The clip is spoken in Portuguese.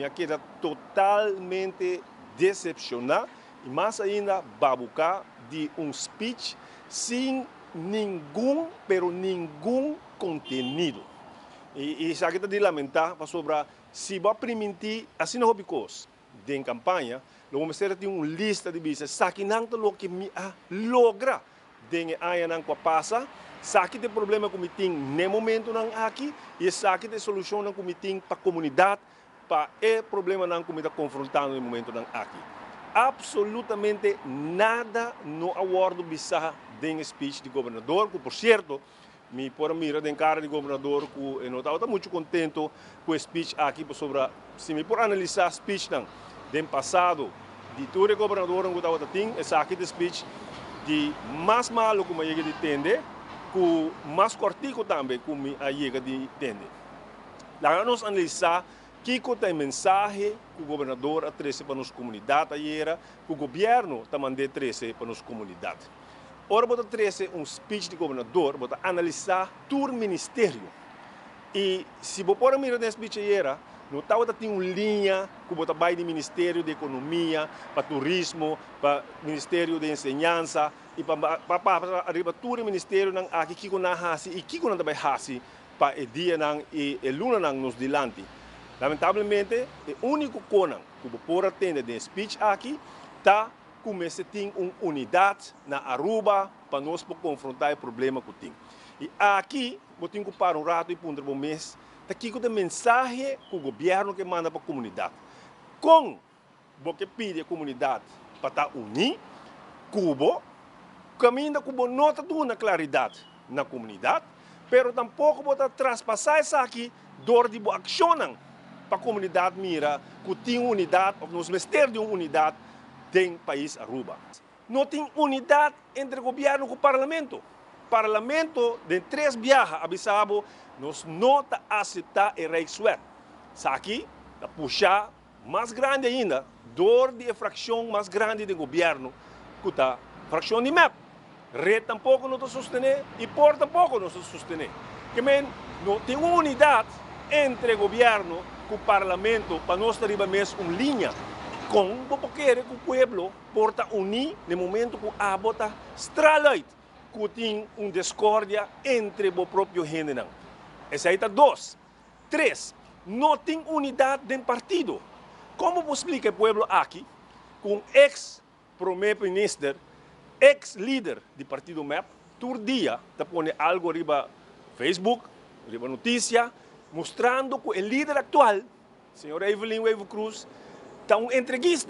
me queda totalmente decepcionado e mais ainda babucar de speech sem nenhum conteúdo. E isso aqui está de lamentar sobre se vai permitir assim não hobicos de campanha, logo me será uma lista de business, saque não lo que me logra de aí não passa, saque de problema que me tem no momento não aqui e saque de solução não me tem para a comunidade, para o problema não que me está confrontando no momento não aqui. Absolutamente nada no acordo bizarro de speech do governador, que por certo, me por mira de cara do governador que eu estava muito contente com o speech aqui sobre se me por analisar o speech não do passado de todo o governador que estava tendo essa aqui de speech de mais malo como chega de entender, com mais cortico também como chega de entender. Lá nós analisar que tem mensagem que o governador atrece para nossa comunidade ayer, que o governo também atrece para nossa comunidade. Ora, você trazer speech do governador, você analisar todo o ministério. E se você for mirar nesse speech ayer, não estava tendo uma linha que você vai do Ministério da Economia, para Turismo, para o Ministério da Enseñança, e para arriba todo o Ministério aqui que não há e que não vai fazer para o dia e a luna nos dilante. Lamentavelmente, o único coisa que você pode atender de speech aqui está como se tem uma unidade na Aruba para nós confrontar o problema que tem. E aqui, eu tenho que parar um rato e pôr um mês, aqui com a mensagem que o governo que manda para a comunidade. Com você pede a comunidade para estar unida, Cuba, caminho que não está dando claridade na comunidade, mas tampouco você traspassar isso aqui, dor de ação para a comunidade mira que tem unidade, ou nos ministérios de unidade, do país Aruba. Não tem unidade entre o governo e o parlamento. O parlamento, de 3 viagens, avisava, nós não aceitamos o Rijkswet. Isso aqui, está puxar mais grande ainda, dor de fração mais grande do governo, que está fração de MEP. Rede tampouco não está sostener e por tampouco não está sostener. Que não tem uma unidade entre o governo e o parlamento para nós arribar mesmo uma linha com o que o povo porta unir no momento que a bota estrala que tem uma discórdia entre o próprio gênero. Essa aí está 2. 3. Não tem unidade dentro do partido. Como você explica ao povo aqui, com ex-primeiro-ministro, ex-líder do partido MEP, todo dia está pondo algo riba Facebook, riba notícia, mostrando que o líder atual, senhor Evelyn Cruz, está uma entrevista